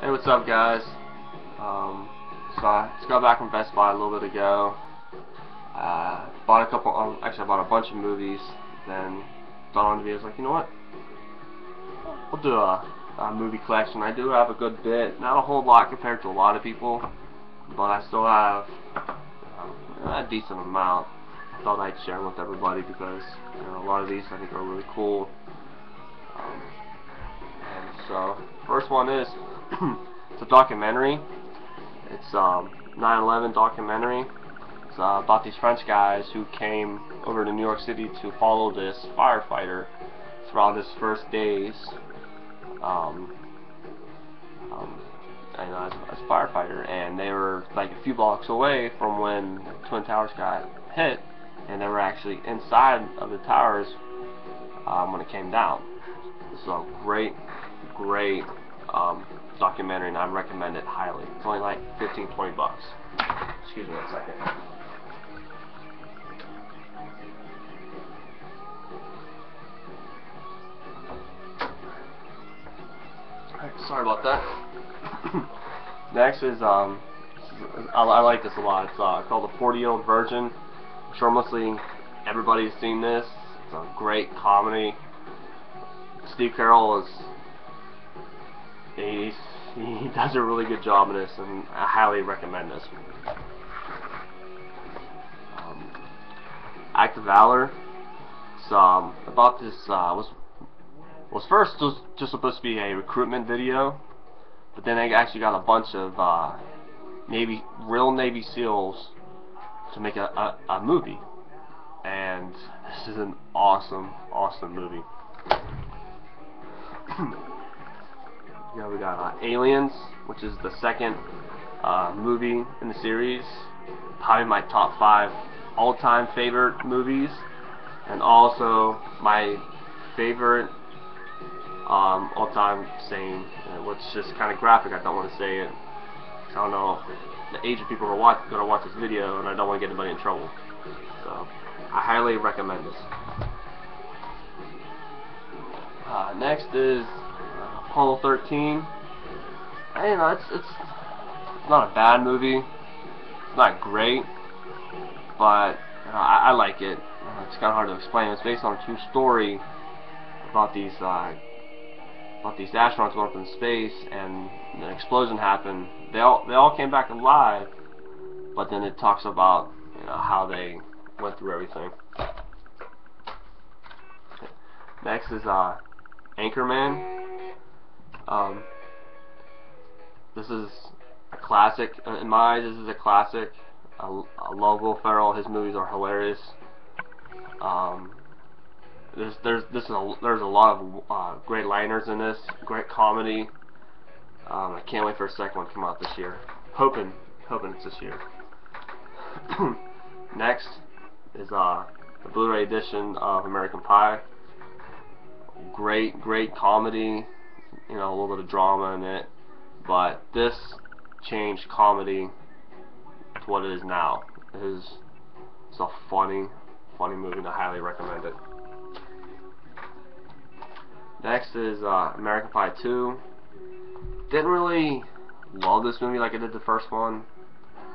Hey, what's up, guys? So I just got back from Best Buy a little bit ago. Bought a couple. Actually, I bought a bunch of movies. Then thought on the video, like, you know what? We'll do a movie collection. I do have a good bit, not a whole lot compared to a lot of people, but I still have a decent amount. I thought I'd share them with everybody because a lot of these I think are really cool. And so, first one is it's a documentary. It's 9/11 documentary. It's about these French guys who came over to New York City to follow this firefighter throughout his first days as a firefighter, and they were like a few blocks away from when the Twin Towers got hit, and they were actually inside of the towers when it came down. This is a great documentary, and I recommend it highly. It's only like 15-20 bucks. Excuse me one second. Alright, sorry about that. Next is I like this a lot. It's called The 40-Year-Old Virgin. I'm sure mostly everybody's seen this. It's a great comedy. Steve Carell is he does a really good job in this, and I highly recommend this. Act of Valor. It's about this was first just supposed to be a recruitment video, but then they actually got a bunch of real Navy SEALs to make a movie, and this is an awesome movie. Yeah, we got Aliens, which is the second movie in the series. Probably my top 5 all-time favorite movies, and also my favorite all-time saying, which is just kind of graphic. I don't want to say it. I don't know the age of people who are going to watch this video, and I don't want to get anybody in trouble. So I highly recommend this. Next is Apollo 13. It's not a bad movie. It's not great, but I like it. It's kind of hard to explain. It's based on a true story about these astronauts going up in space, and an explosion happened. They all came back alive, but then it talks about how they went through everything. Next is Anchorman. This is a classic. In my eyes, this is a classic. I love Will Ferrell. His movies are hilarious. There's a lot of great liners in this. Great comedy. I can't wait for a second one to come out this year. Hoping it's this year. Next is the Blu-ray edition of American Pie. Great comedy. A little bit of drama in it, but this changed comedy to what it is now. It's a funny movie, and I highly recommend it. Next is American Pie 2. Didn't really love this movie like I did the first one.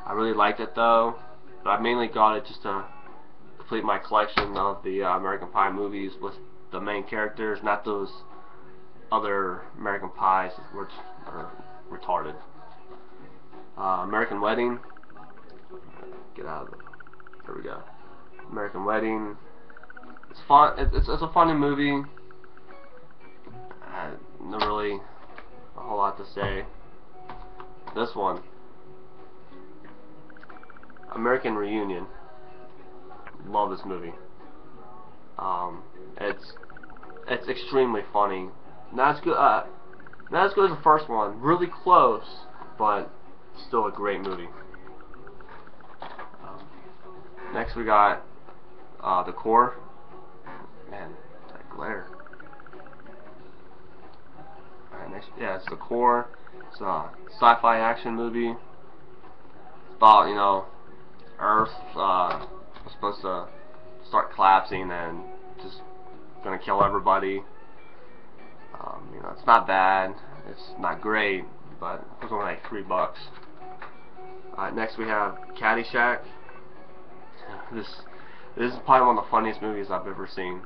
I really liked it though, but I mainly got it just to complete my collection of the American Pie movies with the main characters, not those other American Pies which are retarded. American Wedding. Get out of it. There we go. American Wedding. It's fun. It's a funny movie. Not really a whole lot to say. This one, American Reunion. Love this movie. It's extremely funny. Not as good as the first one. Really close, but still a great movie. Next we got The Core. Man, that glare. Alright, next, yeah, it's The Core. It's a sci-fi action movie. It's about, Earth was supposed to start collapsing and just gonna kill everybody. It's not bad. It's not great, but it was only like $3. Next we have Caddyshack. This is probably one of the funniest movies I've ever seen.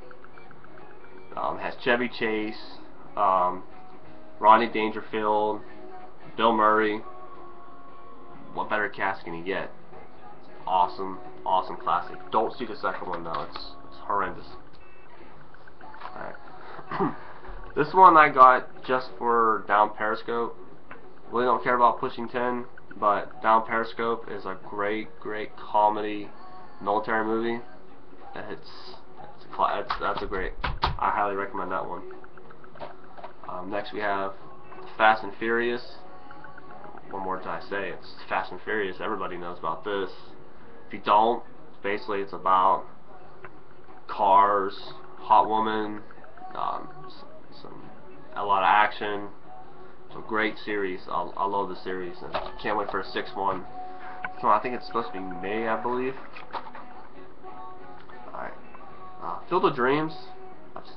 Has Chevy Chase, Rodney Dangerfield, Bill Murray. What better cast can you get? Awesome, awesome classic. Don't see the second one though. It's horrendous. Alright. This one I got just for Down Periscope. Really don't care about Pushing 10, but Down Periscope is a great comedy military movie. That's a great. I highly recommend that one. Next we have Fast and Furious. What more did I say? It's Fast and Furious. Everybody knows about this. If you don't, basically it's about cars, hot woman, a lot of action. It's a great series. I love the series, and can't wait for a sixth one. So I think it's supposed to be May, I believe. Alright. Field of Dreams.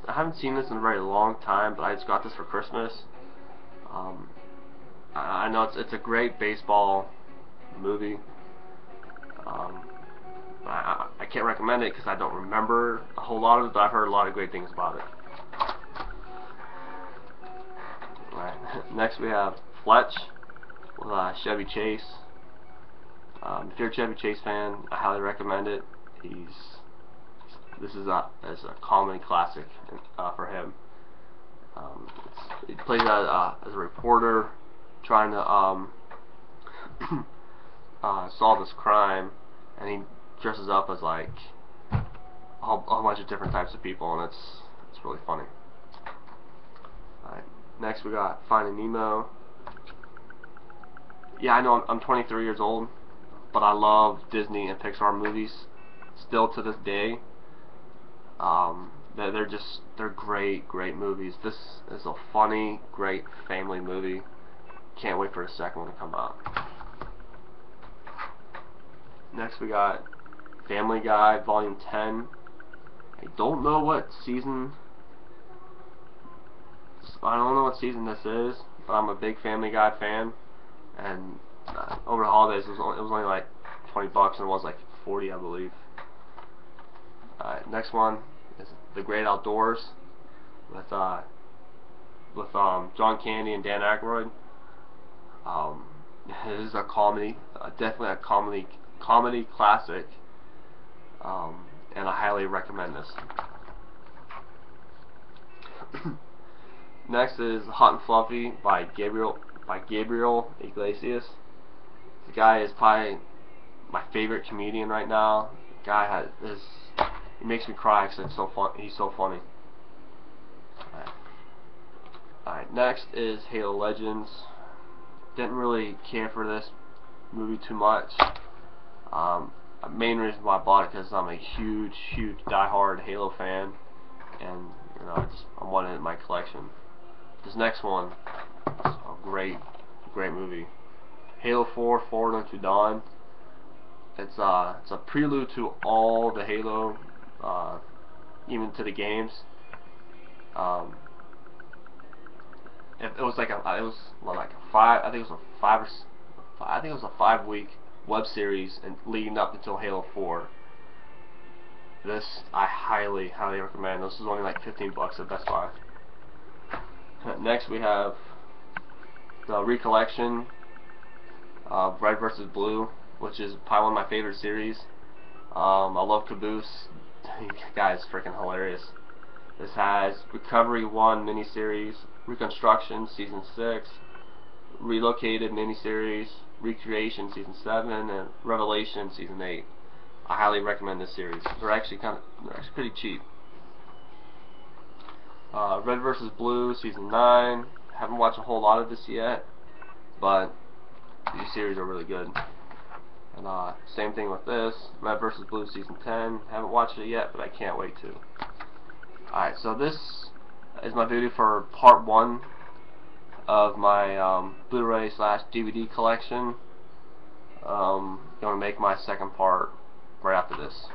I haven't seen this in a very long time, but I just got this for Christmas. I know it's a great baseball movie. I can't recommend it because I don't remember a whole lot of it, but I've heard a lot of great things about it. Alright. Next we have Fletch with Chevy Chase. If you're a Chevy Chase fan, I highly recommend it. This is a comedy classic for him. He plays as a reporter trying to solve this crime, and he dresses up as like a whole bunch of different types of people, and it's really funny. Alright, next we got Finding Nemo. Yeah, I know I'm 23 years old, but I love Disney and Pixar movies still to this day. They're great movies. This is a funny, great family movie. Can't wait for the second one to come out. Next we got Family Guy Volume 10. I don't know what season this is, but I'm a big Family Guy fan, and over the holidays it was only like $20, and it was like 40, I believe. Next one is The Great Outdoors with John Candy and Dan Aykroyd. This is a comedy, definitely a comedy classic, and I highly recommend this. Next is Hot and Fluffy by Gabriel Iglesias. The guy is probably my favorite comedian right now. The guy he makes me cry because he's so funny. Alright, next is Halo Legends. Didn't really care for this movie too much. Main reason why I bought it because I'm a huge diehard Halo fan, and I wanted it in my collection. This next one is a great movie. Halo 4: Forward Unto Dawn. It's a prelude to all the Halo, even to the games. It was like I think it was a 5-week web series and leading up until Halo 4. This I highly recommend. This is only like $15 at Best Buy. Next we have the recollection of Red vs. Blue, which is probably one of my favorite series. I love Caboose. The guy is freaking hilarious. This has Recovery 1 miniseries, Reconstruction Season 6, Relocated miniseries, Recreation Season 7, and Revelation Season 8. I highly recommend this series. They're actually pretty cheap. Red vs. Blue Season 9. Haven't watched a whole lot of this yet, but these series are really good. And same thing with this, Red vs. Blue Season 10. Haven't watched it yet, but I can't wait to. Alright, so this is my video for part 1 of my Blu-ray / DVD collection. I'm going to make my second part right after this.